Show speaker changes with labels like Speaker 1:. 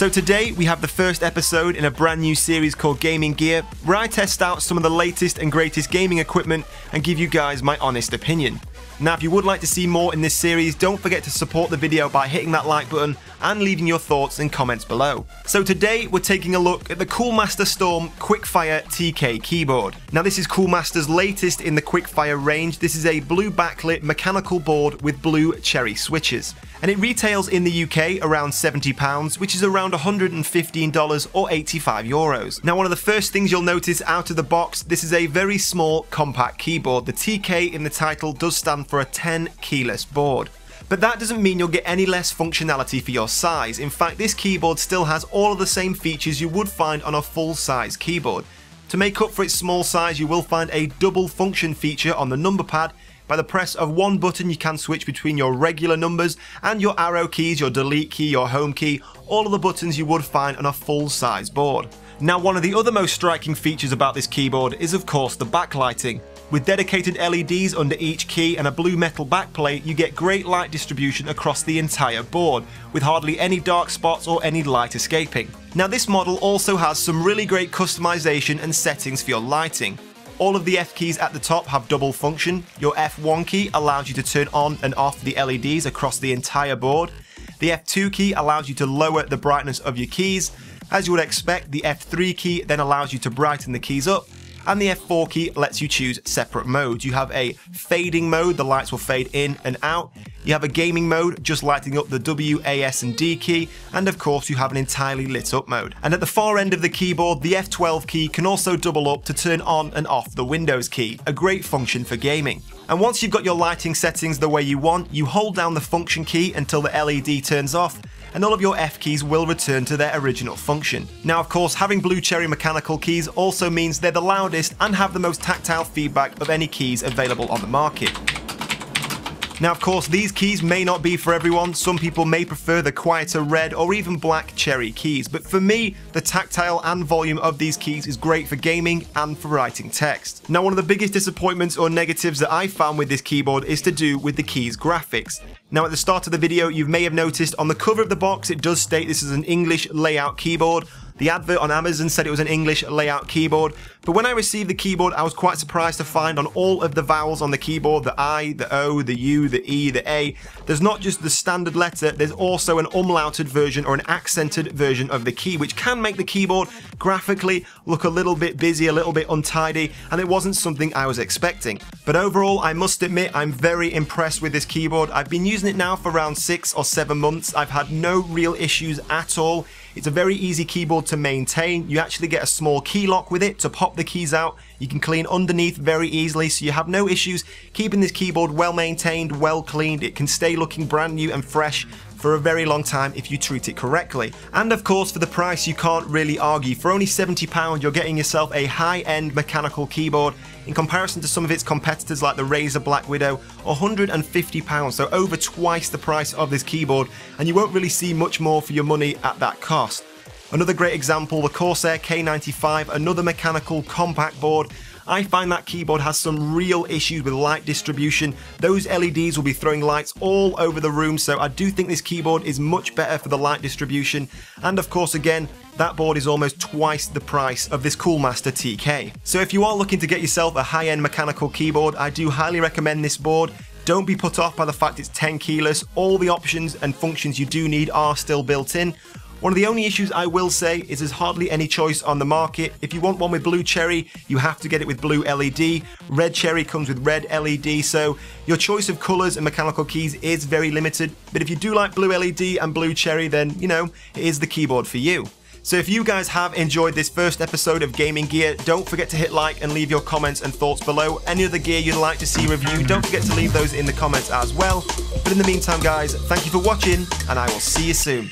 Speaker 1: So today we have the first episode in a brand new series called Gaming Gear, where I test out some of the latest and greatest gaming equipment and give you guys my honest opinion. Now if you would like to see more in this series, don't forget to support the video by hitting that like button and leaving your thoughts and comments below. So today we're taking a look at the Coolmaster Storm QuickFire TK Keyboard. Now this is Coolmaster's latest in the QuickFire range. This is a blue backlit mechanical board with blue cherry switches. And it retails in the UK around £70, which is around $115 or 85 euros. Now one of the first things you'll notice out of the box, this is a very small compact keyboard. The TK in the title does stand for a 10 keyless board. But that doesn't mean you'll get any less functionality for your size. In fact, this keyboard still has all of the same features you would find on a full-size keyboard. To make up for its small size, you will find a double function feature on the number pad. By the press of one button, you can switch between your regular numbers and your arrow keys, your delete key, your home key, all of the buttons you would find on a full-size board. Now, one of the other most striking features about this keyboard is of course the backlighting. With dedicated LEDs under each key and a blue metal backplate, you get great light distribution across the entire board, with hardly any dark spots or any light escaping. Now this model also has some really great customization and settings for your lighting. All of the F keys at the top have double function. Your F1 key allows you to turn on and off the LEDs across the entire board. The F2 key allows you to lower the brightness of your keys. As you would expect, the F3 key then allows you to brighten the keys up. And the F4 key lets you choose separate modes. You have a fading mode, the lights will fade in and out. You have a gaming mode, just lighting up the W, A, S and D key, and of course you have an entirely lit up mode. And at the far end of the keyboard, the F12 key can also double up to turn on and off the Windows key, a great function for gaming. And once you've got your lighting settings the way you want, you hold down the function key until the LED turns off, and all of your F keys will return to their original function. Now of course, having blue cherry mechanical keys also means they're the loudest and have the most tactile feedback of any keys available on the market. Now of course, these keys may not be for everyone. Some people may prefer the quieter red or even black cherry keys, but for me, the tactile and volume of these keys is great for gaming and for writing text. Now one of the biggest disappointments or negatives that I found with this keyboard is to do with the keys graphics. Now at the start of the video, you may have noticed on the cover of the box it does state this is an English layout keyboard. The advert on Amazon said it was an English layout keyboard, but when I received the keyboard I was quite surprised to find on all of the vowels on the keyboard, the I, the O, the U, the E, the A, there's not just the standard letter, there's also an umlauted version or an accented version of the key, which can make the keyboard graphically look a little bit busy, a little bit untidy, and it wasn't something I was expecting. But overall, I must admit, I'm very impressed with this keyboard. I've been using it now for around 6 or 7 months. I've had no real issues at all. It's a very easy keyboard to maintain. You actually get a small key lock with it to pop the keys out. You can clean underneath very easily, so you have no issues keeping this keyboard well maintained, well cleaned. It can stay looking brand new and fresh for a very long time if you treat it correctly. And of course, for the price, you can't really argue. For only £70, you're getting yourself a high-end mechanical keyboard in comparison to some of its competitors like the Razer Black Widow, £150, so over twice the price of this keyboard, and you won't really see much more for your money at that cost. Another great example, the Corsair K95, another mechanical compact board. I find that keyboard has some real issues with light distribution. Those LEDs will be throwing lights all over the room, so I do think this keyboard is much better for the light distribution. And of course, again, that board is almost twice the price of this Coolmaster TK. So if you are looking to get yourself a high-end mechanical keyboard, I do highly recommend this board. Don't be put off by the fact it's 10 keyless. All the options and functions you do need are still built in. One of the only issues I will say is there's hardly any choice on the market. If you want one with blue cherry, you have to get it with blue LED. Red cherry comes with red LED, so your choice of colors and mechanical keys is very limited. But if you do like blue LED and blue cherry, then, you know, it is the keyboard for you. So if you guys have enjoyed this first episode of Gaming Gear, don't forget to hit like and leave your comments and thoughts below. Any other gear you'd like to see reviewed, don't forget to leave those in the comments as well. But in the meantime guys, thank you for watching, and I will see you soon.